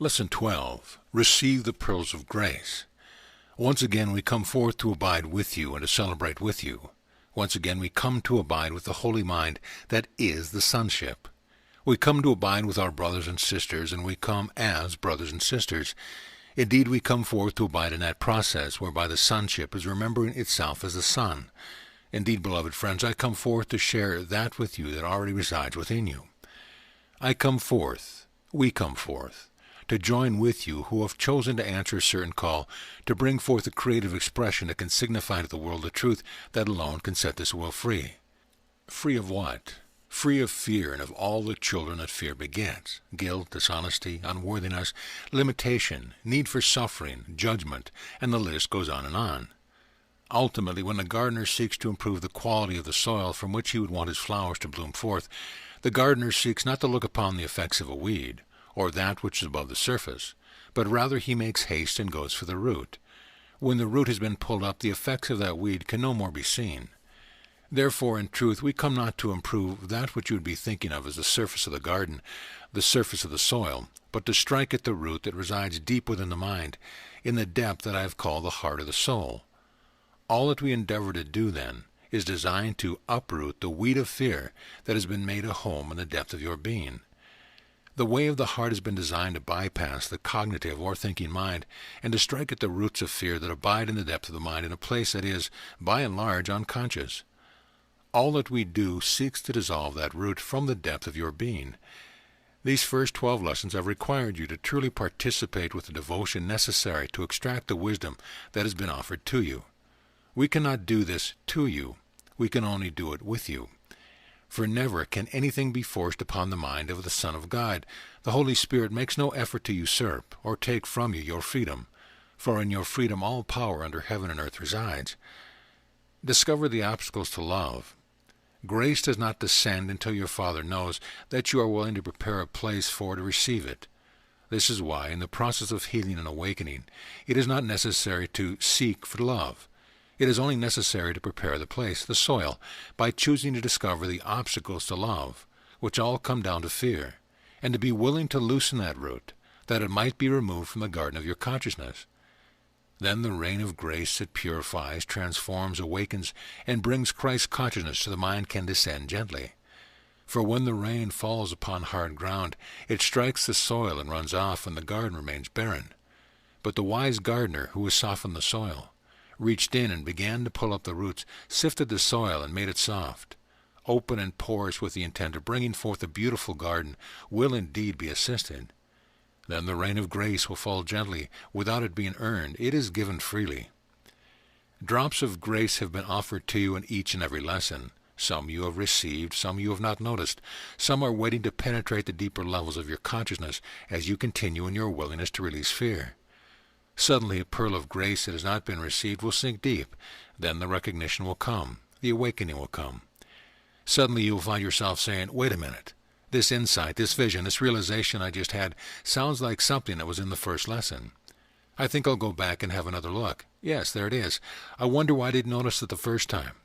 Lesson 12. Receive the pearls of grace. Once again we come forth to abide with you and to celebrate with you. Once again we come to abide with the holy mind that is the sonship. We come to abide with our brothers and sisters, and we come as brothers and sisters. Indeed, we come forth to abide in that process whereby the sonship is remembering itself as the Son. Indeed, beloved friends, I come forth to share that with you that already resides within you. I come forth, we come forth, to join with you who have chosen to answer a certain call, to bring forth a creative expression that can signify to the world the truth that alone can set this world free. Free of what? Free of fear and of all the children that fear begets: guilt, dishonesty, unworthiness, limitation, need for suffering, judgment, and the list goes on and on. Ultimately, when the gardener seeks to improve the quality of the soil from which he would want his flowers to bloom forth, the gardener seeks not to look upon the effects of a weed, or that which is above the surface, but rather he makes haste and goes for the root. When the root has been pulled up, the effects of that weed can no more be seen. Therefore, in truth, we come not to improve that which you would be thinking of as the surface of the garden, the surface of the soil, but to strike at the root that resides deep within the mind, in the depth that I have called the heart of the soul. All that we endeavor to do, then, is designed to uproot the weed of fear that has been made a home in the depth of your being. The way of the heart has been designed to bypass the cognitive or thinking mind and to strike at the roots of fear that abide in the depth of the mind in a place that is, by and large, unconscious. All that we do seeks to dissolve that root from the depth of your being. These first 12 lessons have required you to truly participate with the devotion necessary to extract the wisdom that has been offered to you. We cannot do this to you. We can only do it with you. For never can anything be forced upon the mind of the Son of God. The Holy Spirit makes no effort to usurp or take from you your freedom, for in your freedom all power under heaven and earth resides. Discover the obstacles to love. Grace does not descend until your Father knows that you are willing to prepare a place to receive it. This is why, in the process of healing and awakening, it is not necessary to seek for love. It is only necessary to prepare the place, the soil, by choosing to discover the obstacles to love, which all come down to fear, and to be willing to loosen that root, that it might be removed from the garden of your consciousness. Then the rain of grace that purifies, transforms, awakens, and brings Christ consciousness to the mind can descend gently. For when the rain falls upon hard ground, it strikes the soil and runs off, and the garden remains barren. But the wise gardener, who has softened the soil, reached in and began to pull up the roots, sifted the soil and made it soft, open and porous with the intent of bringing forth a beautiful garden, will indeed be assisted. Then the rain of grace will fall gently, without it being earned. It is given freely. Drops of grace have been offered to you in each and every lesson. Some you have received, some you have not noticed. Some are waiting to penetrate the deeper levels of your consciousness as you continue in your willingness to release fear. Suddenly a pearl of grace that has not been received will sink deep. Then the recognition will come. The awakening will come. Suddenly you will find yourself saying, "Wait a minute. This insight, this vision, this realization I just had sounds like something that was in the first lesson. I think I'll go back and have another look. Yes, there it is. I wonder why I didn't notice it the first time."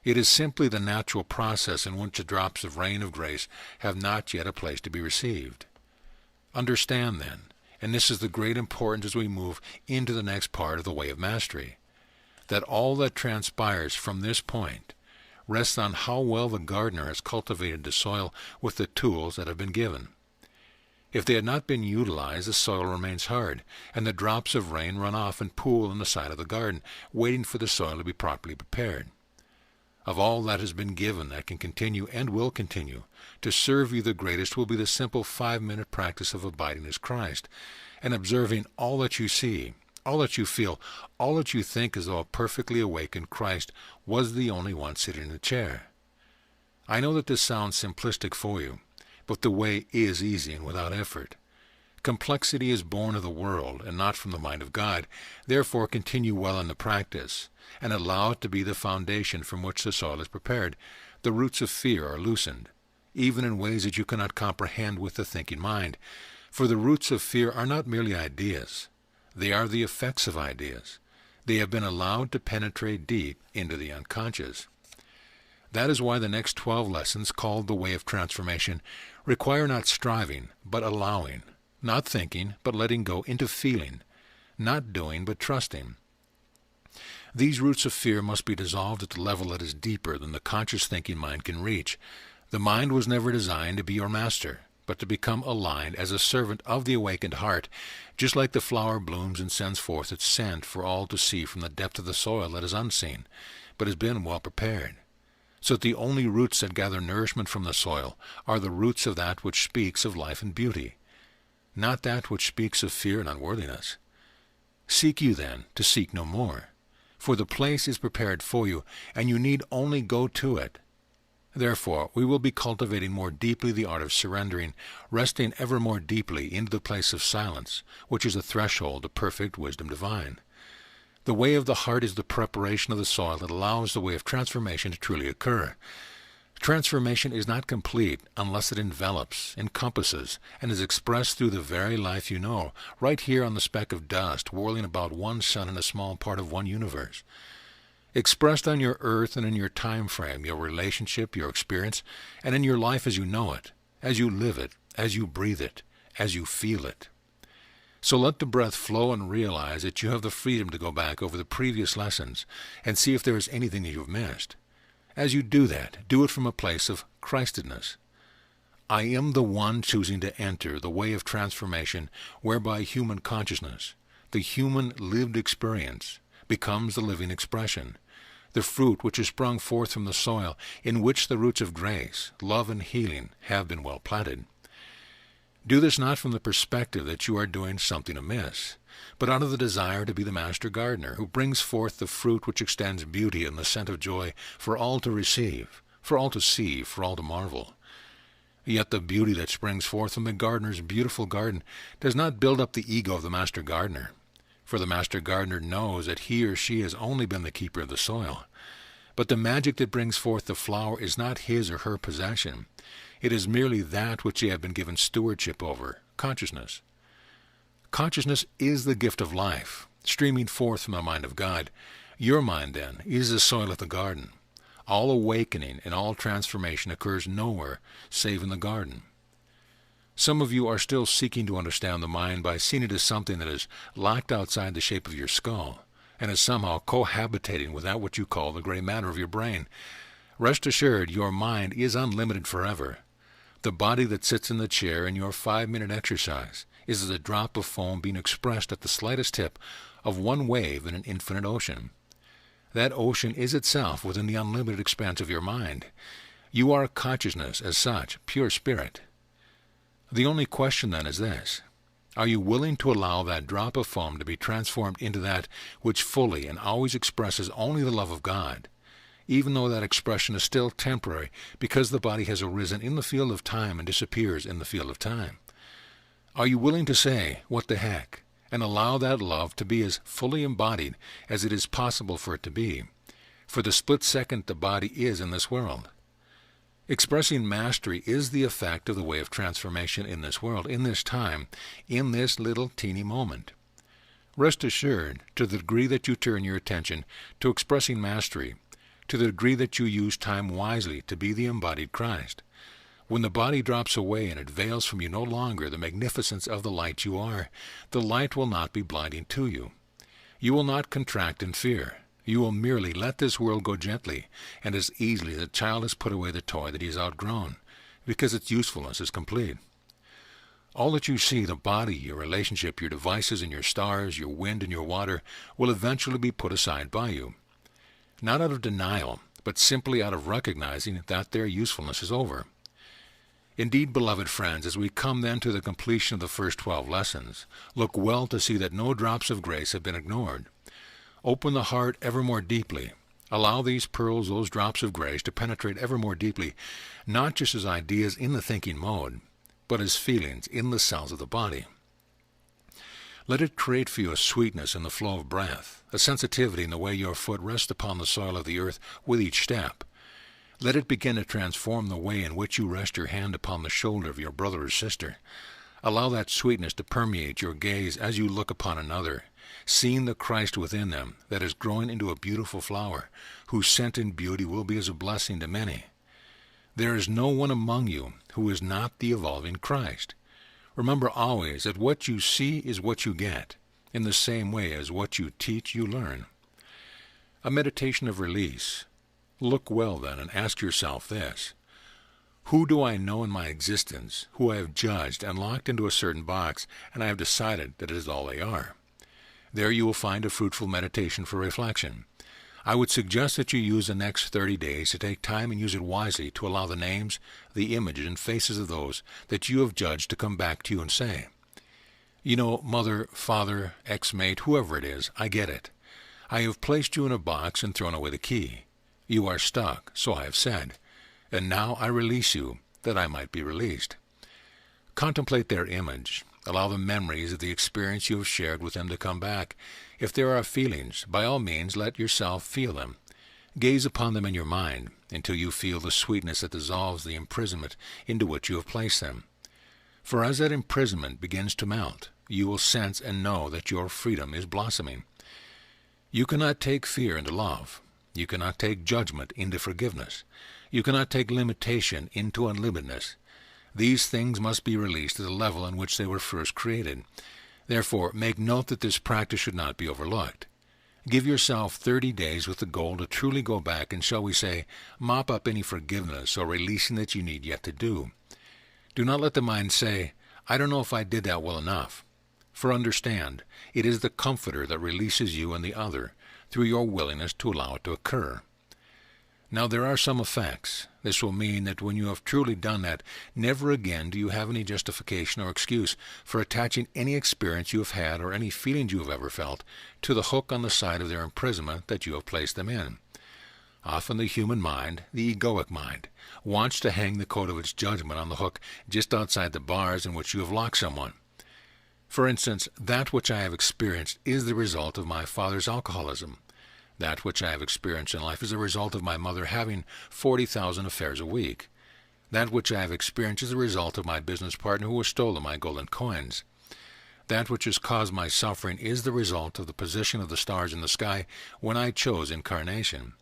It is simply the natural process in which the drops of rain of grace have not yet a place to be received. Understand, then, and this is the great importance as we move into the next part of the way of mastery, that all that transpires from this point rests on how well the gardener has cultivated the soil with the tools that have been given. If they had not been utilized, the soil remains hard, and the drops of rain run off and pool on the side of the garden, waiting for the soil to be properly prepared. Of all that has been given that can continue and will continue, to serve you the greatest will be the simple 5-minute practice of abiding as Christ, and observing all that you see, all that you feel, all that you think, as though a perfectly awakened Christ was the only one sitting in the chair. I know that this sounds simplistic for you, but the way is easy and without effort. Complexity is born of the world and not from the mind of God. Therefore continue well in the practice, and allow it to be the foundation from which the soil is prepared. The roots of fear are loosened, even in ways that you cannot comprehend with the thinking mind. For the roots of fear are not merely ideas. They are the effects of ideas. They have been allowed to penetrate deep into the unconscious. That is why the next 12 lessons, called the Way of Transformation, require not striving, but allowing. not thinking, but letting go, into feeling, not doing, but trusting. These roots of fear must be dissolved at the level that is deeper than the conscious thinking mind can reach. The mind was never designed to be your master, but to become aligned as a servant of the awakened heart, just like the flower blooms and sends forth its scent for all to see from the depth of the soil that is unseen, but has been well prepared. So that the only roots that gather nourishment from the soil are the roots of that which speaks of life and beauty, not that which speaks of fear and unworthiness. Seek you then to seek no more, for the place is prepared for you, and you need only go to it. Therefore, we will be cultivating more deeply the art of surrendering, resting ever more deeply into the place of silence, which is the threshold to perfect wisdom divine. The way of the heart is the preparation of the soil that allows the way of transformation to truly occur. Transformation is not complete unless it envelops, encompasses, and is expressed through the very life you know, right here on the speck of dust, whirling about one sun in a small part of one universe. Expressed on your earth and in your time frame, your relationship, your experience, and in your life as you know it, as you live it, as you breathe it, as you feel it. So let the breath flow and realize that you have the freedom to go back over the previous lessons and see if there is anything that you have missed. As you do that, do it from a place of Christedness. I am the one choosing to enter the way of transformation whereby human consciousness, the human lived experience, becomes the living expression, the fruit which is sprung forth from the soil in which the roots of grace, love, and healing have been well planted. Do this not from the perspective that you are doing something amiss, but out of the desire to be the master gardener who brings forth the fruit which extends beauty and the scent of joy for all to receive, for all to see, for all to marvel. Yet the beauty that springs forth from the gardener's beautiful garden does not build up the ego of the master gardener, for the master gardener knows that he or she has only been the keeper of the soil. But the magic that brings forth the flower is not his or her possession. It is merely that which they have been given stewardship over, consciousness. Consciousness is the gift of life, streaming forth from the mind of God. Your mind, then, is the soil of the garden. All awakening and all transformation occurs nowhere save in the garden. Some of you are still seeking to understand the mind by seeing it as something that is locked outside the shape of your skull, and is somehow cohabitating with that which you call the gray matter of your brain. Rest assured, your mind is unlimited forever. The body that sits in the chair in your 5-minute exercise is as a drop of foam being expressed at the slightest tip of one wave in an infinite ocean. That ocean is itself within the unlimited expanse of your mind. You are consciousness as such, pure spirit. The only question then is this: are you willing to allow that drop of foam to be transformed into that which fully and always expresses only the love of God, even though that expression is still temporary because the body has arisen in the field of time and disappears in the field of time? Are you willing to say, what the heck, and allow that love to be as fully embodied as it is possible for it to be, for the split second the body is in this world? Expressing mastery is the effect of the way of transformation in this world, in this time, in this little teeny moment. Rest assured, to the degree that you turn your attention to expressing mastery, to the degree that you use time wisely to be the embodied Christ, when the body drops away and it veils from you no longer the magnificence of the light you are, the light will not be blinding to you. You will not contract in fear. You will merely let this world go gently and as easily as a child has put away the toy that he has outgrown, because its usefulness is complete. All that you see, the body, your relationship, your devices and your stars, your wind and your water, will eventually be put aside by you. Not out of denial, but simply out of recognizing that their usefulness is over. Indeed, beloved friends, as we come then to the completion of the first 12 lessons, look well to see that no drops of grace have been ignored. Open the heart ever more deeply. Allow these pearls, those drops of grace, to penetrate ever more deeply, not just as ideas in the thinking mode, but as feelings in the cells of the body. Let it create for you a sweetness in the flow of breath, a sensitivity in the way your foot rests upon the soil of the earth with each step. Let it begin to transform the way in which you rest your hand upon the shoulder of your brother or sister. Allow that sweetness to permeate your gaze as you look upon another, seeing the Christ within them that is growing into a beautiful flower, whose scent and beauty will be as a blessing to many. There is no one among you who is not the evolving Christ. Remember always that what you see is what you get, in the same way as what you teach you learn. A meditation of release. Look well then and ask yourself this: who do I know in my existence who I have judged and locked into a certain box, and I have decided that it is all they are? There you will find a fruitful meditation for reflection. I would suggest that you use the next 30 days to take time and use it wisely to allow the names, the images, and faces of those that you have judged to come back to you and say, "You know, mother, father, ex-mate, whoever it is, I get it. I have placed you in a box and thrown away the key. You are stuck, so I have said, and now I release you, that I might be released." Contemplate their image. Allow the memories of the experience you have shared with them to come back. If there are feelings, by all means let yourself feel them. Gaze upon them in your mind until you feel the sweetness that dissolves the imprisonment into which you have placed them. For as that imprisonment begins to melt, you will sense and know that your freedom is blossoming. You cannot take fear into love. You cannot take judgment into forgiveness. You cannot take limitation into unlimitedness. These things must be released to the level on which they were first created. Therefore, make note that this practice should not be overlooked. Give yourself 30 days with the goal to truly go back and, shall we say, mop up any forgiveness or releasing that you need yet to do. Do not let the mind say, "I don't know if I did that well enough." For understand, it is the Comforter that releases you and the other through your willingness to allow it to occur. Now there are some effects. This will mean that when you have truly done that, never again do you have any justification or excuse for attaching any experience you have had or any feelings you have ever felt to the hook on the side of their imprisonment that you have placed them in. Often the human mind, the egoic mind, wants to hang the coat of its judgment on the hook just outside the bars in which you have locked someone. For instance, that which I have experienced is the result of my father's alcoholism. That which I have experienced in life is a result of my mother having 40,000 affairs a week. That which I have experienced is a result of my business partner who has stolen my golden coins. That which has caused my suffering is the result of the position of the stars in the sky when I chose incarnation.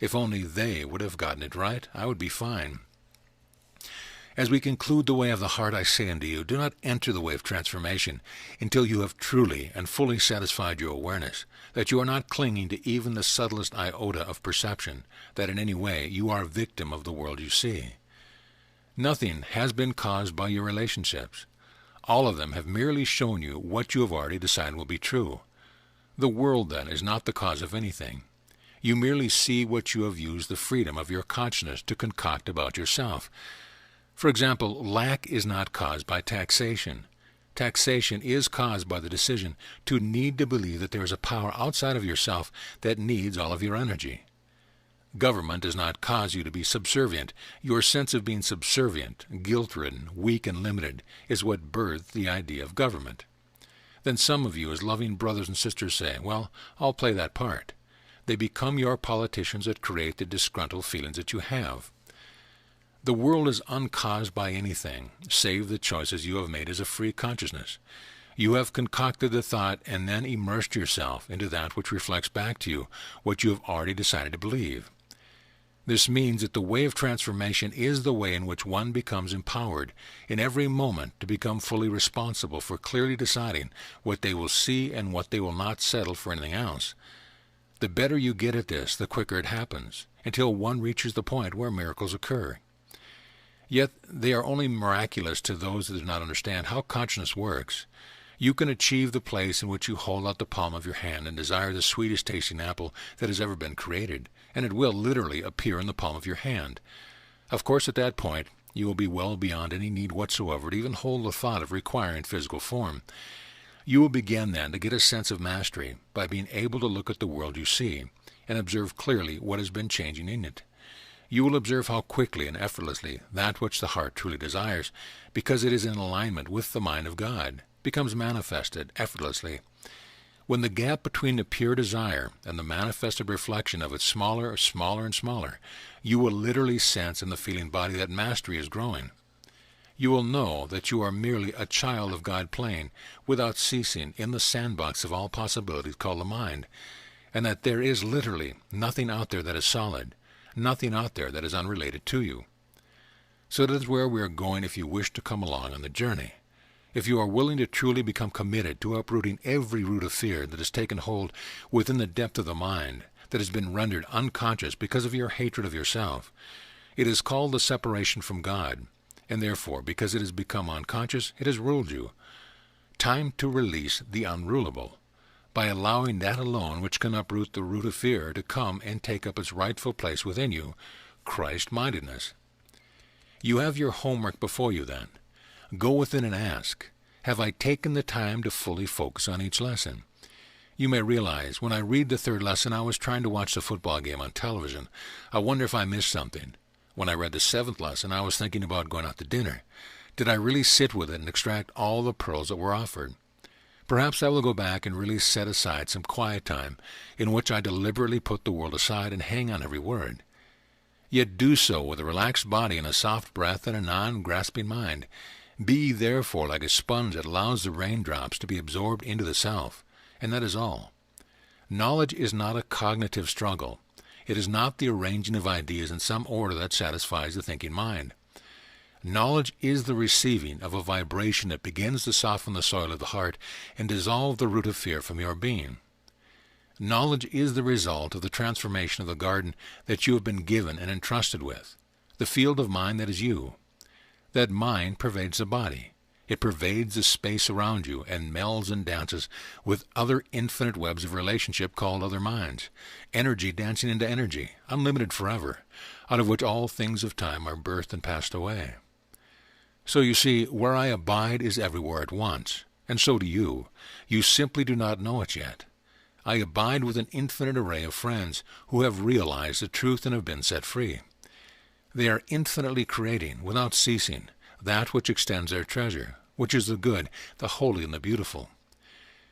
If only they would have gotten it right, I would be fine. As we conclude the way of the heart, I say unto you, do not enter the way of transformation until you have truly and fully satisfied your awareness, that you are not clinging to even the subtlest iota of perception, that in any way you are a victim of the world you see. Nothing has been caused by your relationships. All of them have merely shown you what you have already decided will be true. The world, then, is not the cause of anything. You merely see what you have used the freedom of your consciousness to concoct about yourself. For example, lack is not caused by taxation. Taxation is caused by the decision to need to believe that there is a power outside of yourself that needs all of your energy. Government does not cause you to be subservient. Your sense of being subservient, guilt-ridden, weak, and limited is what birthed the idea of government. Then some of you, as loving brothers and sisters, say, "Well, I'll play that part." They become your politicians that create the disgruntled feelings that you have. The world is uncaused by anything, save the choices you have made as a free consciousness. You have concocted the thought and then immersed yourself into that which reflects back to you what you have already decided to believe. This means that the way of transformation is the way in which one becomes empowered in every moment to become fully responsible for clearly deciding what they will see and what they will not settle for anything else. The better you get at this, the quicker it happens, until one reaches the point where miracles occur. Yet they are only miraculous to those that do not understand how consciousness works. You can achieve the place in which you hold out the palm of your hand and desire the sweetest tasting apple that has ever been created, and it will literally appear in the palm of your hand. Of course, at that point, you will be well beyond any need whatsoever to even hold the thought of requiring physical form. You will begin then to get a sense of mastery by being able to look at the world you see and observe clearly what has been changing in it. You will observe how quickly and effortlessly that which the heart truly desires, because it is in alignment with the mind of God, becomes manifested effortlessly. When the gap between the pure desire and the manifested reflection of it smaller, and smaller, you will literally sense in the feeling body that mastery is growing. You will know that you are merely a child of God playing without ceasing in the sandbox of all possibilities called the mind, and that there is literally nothing out there that is solid, nothing out there that is unrelated to you. So that is where we are going if you wish to come along on the journey. If you are willing to truly become committed to uprooting every root of fear that has taken hold within the depth of the mind, that has been rendered unconscious because of your hatred of yourself, it is called the separation from God, and therefore, because it has become unconscious, it has ruled you. Time to release the unrulable, by allowing that alone which can uproot the root of fear to come and take up its rightful place within you, Christ-mindedness. You have your homework before you then. Go within and ask, have I taken the time to fully focus on each lesson? You may realize, when I read the third lesson, I was trying to watch the football game on television. I wonder if I missed something. When I read the seventh lesson, I was thinking about going out to dinner. Did I really sit with it and extract all the pearls that were offered? Perhaps I will go back and really set aside some quiet time in which I deliberately put the world aside and hang on every word. Yet do so with a relaxed body and a soft breath and a non-grasping mind. Be therefore like a sponge that allows the raindrops to be absorbed into the self, and that is all. Knowledge is not a cognitive struggle. It is not the arranging of ideas in some order that satisfies the thinking mind. Knowledge is the receiving of a vibration that begins to soften the soil of the heart and dissolve the root of fear from your being. Knowledge is the result of the transformation of the garden that you have been given and entrusted with, the field of mind that is you. That mind pervades the body. It pervades the space around you and melds and dances with other infinite webs of relationship called other minds, energy dancing into energy, unlimited forever, out of which all things of time are birthed and passed away. So you see, where I abide is everywhere at once, and so do you. You simply do not know it yet. I abide with an infinite array of friends who have realized the truth and have been set free. They are infinitely creating, without ceasing, that which extends their treasure, which is the good, the holy, and the beautiful.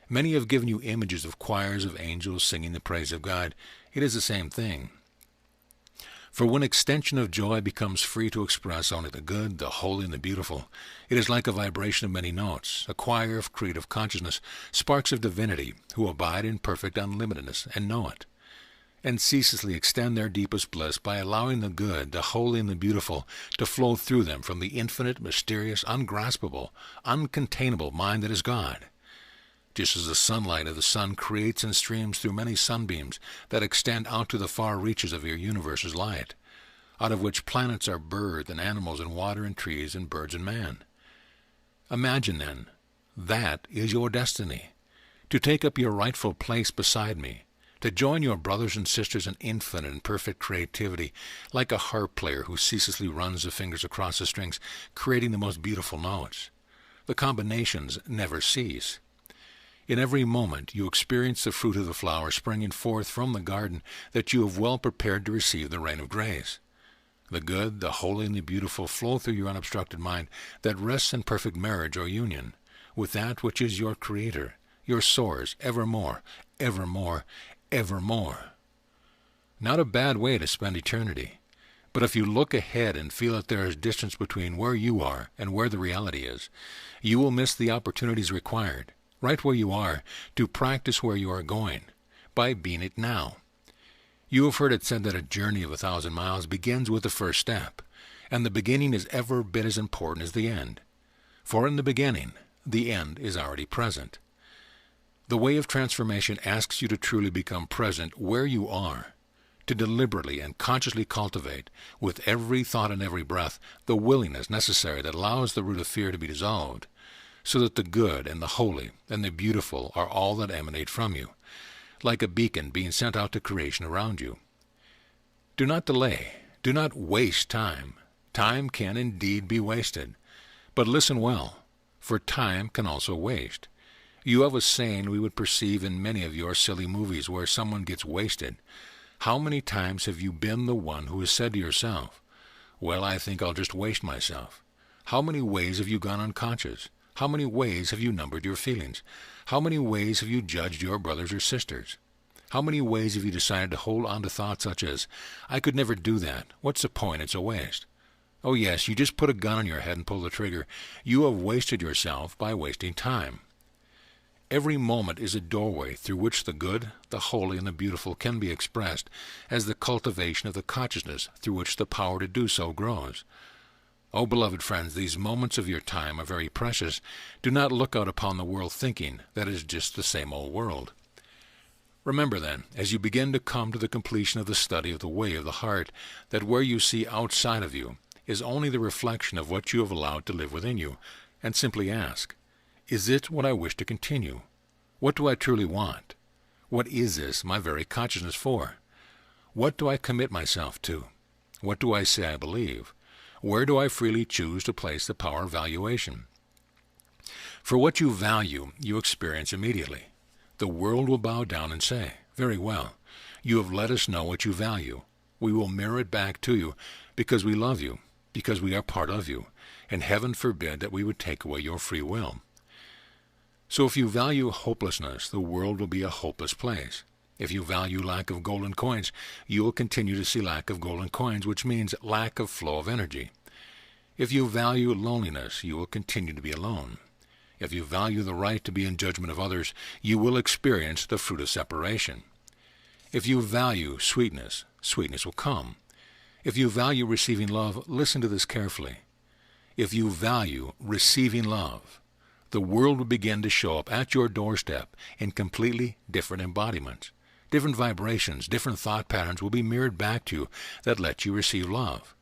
Many have given you images of choirs of angels singing the praise of God. It is the same thing. For when extension of joy becomes free to express only the good, the holy, and the beautiful, it is like a vibration of many notes, a choir of creative consciousness, sparks of divinity, who abide in perfect unlimitedness and know it, and ceaselessly extend their deepest bliss by allowing the good, the holy, and the beautiful to flow through them from the infinite, mysterious, ungraspable, uncontainable mind that is God. Just as the sunlight of the sun creates and streams through many sunbeams that extend out to the far reaches of your universe's light, out of which planets are birthed and animals and water and trees and birds and man. Imagine, then, that is your destiny, to take up your rightful place beside me, to join your brothers and sisters in infinite and perfect creativity, like a harp player who ceaselessly runs the fingers across the strings, creating the most beautiful notes. The combinations never cease. In every moment you experience the fruit of the flower springing forth from the garden that you have well prepared to receive the rain of grace. The good, the holy, and the beautiful flow through your unobstructed mind that rests in perfect marriage or union with that which is your Creator, your source, evermore, evermore, evermore. Not a bad way to spend eternity. But if you look ahead and feel that there is distance between where you are and where the reality is, you will miss the opportunities required, right where you are, to practice where you are going, by being it now. You have heard it said that a journey of 1,000 miles begins with the first step, and the beginning is every bit as important as the end. For in the beginning, the end is already present. The way of transformation asks you to truly become present where you are, to deliberately and consciously cultivate, with every thought and every breath, the willingness necessary that allows the root of fear to be dissolved, so that the good and the holy and the beautiful are all that emanate from you, like a beacon being sent out to creation around you. Do not delay. Do not waste time. Time can indeed be wasted. But listen well, for time can also waste. You have a saying we would perceive in many of your silly movies where someone gets wasted. How many times have you been the one who has said to yourself, "Well, I think I'll just waste myself"? How many ways have you gone unconscious? How many ways have you numbered your feelings? How many ways have you judged your brothers or sisters? How many ways have you decided to hold on to thoughts such as, "I could never do that. What's the point? It's a waste." Oh yes, you just put a gun on your head and pull the trigger. You have wasted yourself by wasting time. Every moment is a doorway through which the good, the holy, and the beautiful can be expressed as the cultivation of the consciousness through which the power to do so grows. Oh, beloved friends, these moments of your time are very precious. Do not look out upon the world thinking that it is just the same old world. Remember then, as you begin to come to the completion of the study of the way of the heart, that where you see outside of you is only the reflection of what you have allowed to live within you, and simply ask, is it what I wish to continue? What do I truly want? What is this, my very consciousness, for? What do I commit myself to? What do I say I believe? Where do I freely choose to place the power of valuation? For what you value, you experience immediately. The world will bow down and say, very well, you have let us know what you value. We will mirror it back to you because we love you, because we are part of you, and heaven forbid that we would take away your free will. So if you value hopelessness, the world will be a hopeless place. If you value lack of golden coins, you will continue to see lack of golden coins, which means lack of flow of energy. If you value loneliness, you will continue to be alone. If you value the right to be in judgment of others, you will experience the fruit of separation. If you value sweetness, sweetness will come. If you value receiving love, listen to this carefully. If you value receiving love, the world will begin to show up at your doorstep in completely different embodiments. Different vibrations, different thought patterns will be mirrored back to you that let you receive love.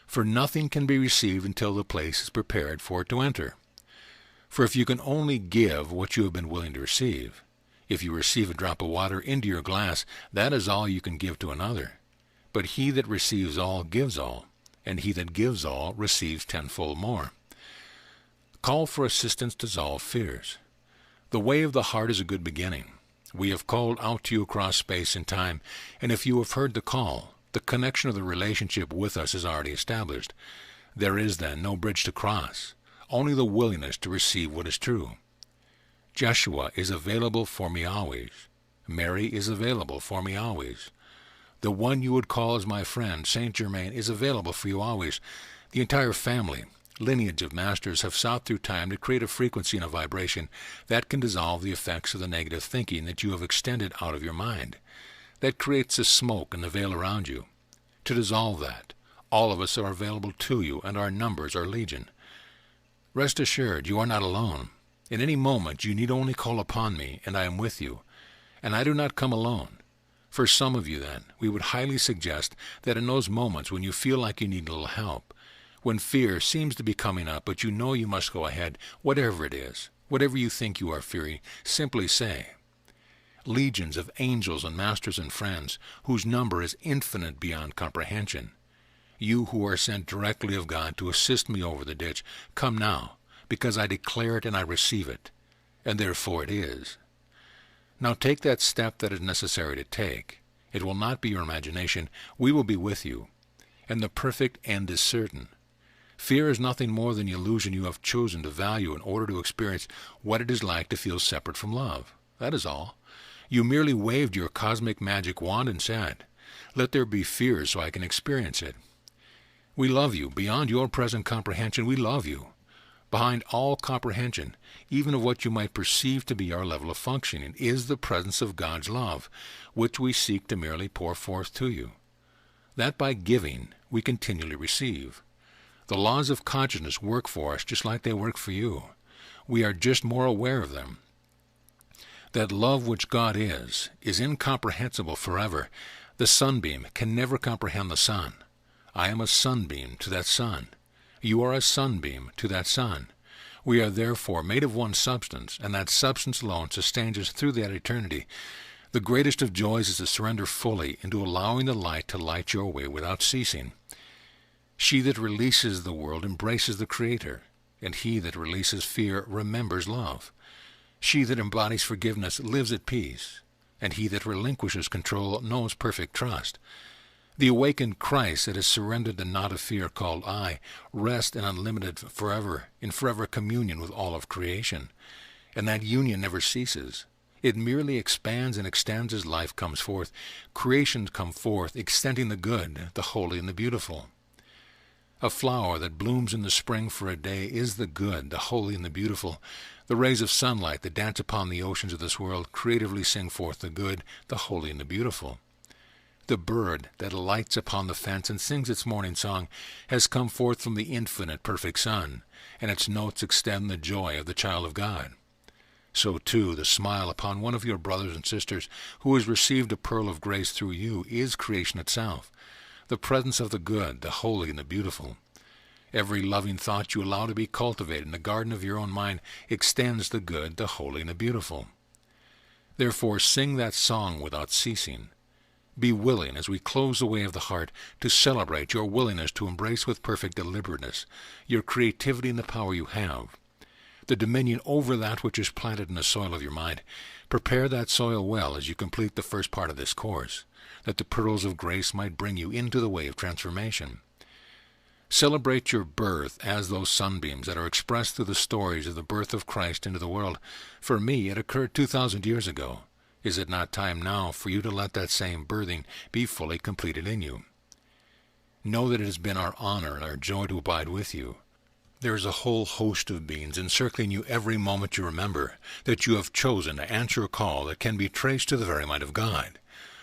For nothing can be received until the place is prepared for it to enter. For if you can only give what you have been willing to receive, if you receive a drop of water into your glass, that is all you can give to another. But he that receives all gives all, and he that gives all receives tenfold more. Call for assistance to dissolve fears. The way of the heart is a good beginning. We have called out to you across space and time, and if you have heard the call, the connection of the relationship with us is already established. There is then no bridge to cross, only the willingness to receive what is true. Joshua is available for me always. Mary is available for me always. The one you would call as my friend, Saint Germain, is available for you always. The entire family, lineage of masters have sought through time to create a frequency and a vibration that can dissolve the effects of the negative thinking that you have extended out of your mind, that creates a smoke in the veil around you. To dissolve that, all of us are available to you, and our numbers are legion. Rest assured, you are not alone. In any moment you need only call upon me, and I am with you. And I do not come alone. For some of you, then, we would highly suggest that in those moments when you feel like you need a little help, when fear seems to be coming up, but you know you must go ahead, whatever it is, whatever you think you are fearing, simply say, legions of angels and masters and friends, whose number is infinite beyond comprehension, you who are sent directly of God to assist me over the ditch, come now, because I declare it and I receive it, and therefore it is. Now take that step that is necessary to take. It will not be your imagination. We will be with you, and the perfect end is certain. Fear is nothing more than the illusion you have chosen to value in order to experience what it is like to feel separate from love. That is all. You merely waved your cosmic magic wand and said, let there be fear so I can experience it. We love you. Beyond your present comprehension, we love you. Behind all comprehension, even of what you might perceive to be our level of functioning, is the presence of God's love, which we seek to merely pour forth to you. That by giving, we continually receive. The laws of consciousness work for us just like they work for you. We are just more aware of them. That love which God is incomprehensible forever. The sunbeam can never comprehend the sun. I am a sunbeam to that sun. You are a sunbeam to that sun. We are therefore made of one substance, and that substance alone sustains us through that eternity. The greatest of joys is to surrender fully into allowing the light to light your way without ceasing. She that releases the world embraces the Creator, and he that releases fear remembers love. She that embodies forgiveness lives at peace, and he that relinquishes control knows perfect trust. The awakened Christ that has surrendered the knot of fear called I rests in unlimited forever, in forever communion with all of creation, and that union never ceases. It merely expands and extends as life comes forth. Creations come forth, extending the good, the holy, and the beautiful. A flower that blooms in the spring for a day is the good, the holy, and the beautiful. The rays of sunlight that dance upon the oceans of this world creatively sing forth the good, the holy, and the beautiful. The bird that alights upon the fence and sings its morning song has come forth from the infinite perfect Son, and its notes extend the joy of the child of God. So too, the smile upon one of your brothers and sisters who has received a pearl of grace through you is creation itself, the presence of the good, the holy, and the beautiful. Every loving thought you allow to be cultivated in the garden of your own mind extends the good, the holy, and the beautiful. Therefore, sing that song without ceasing. Be willing, as we close the way of the heart, to celebrate your willingness to embrace with perfect deliberateness your creativity and the power you have, the dominion over that which is planted in the soil of your mind. Prepare that soil well as you complete the first part of this course, that the pearls of grace might bring you into the way of transformation. Celebrate your birth as those sunbeams that are expressed through the stories of the birth of Christ into the world. For me, it occurred 2,000 years ago. Is it not time now for you to let that same birthing be fully completed in you? Know that it has been our honor and our joy to abide with you. There is a whole host of beings encircling you every moment you remember that you have chosen to answer a call that can be traced to the very mind of God,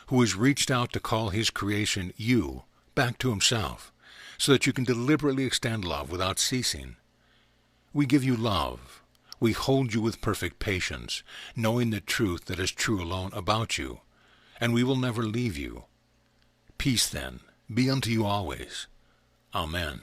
who has reached out to call his creation, you, back to himself, so that you can deliberately extend love without ceasing. We give you love. We hold you with perfect patience, knowing the truth that is true alone about you, and we will never leave you. Peace, then, be unto you always. Amen.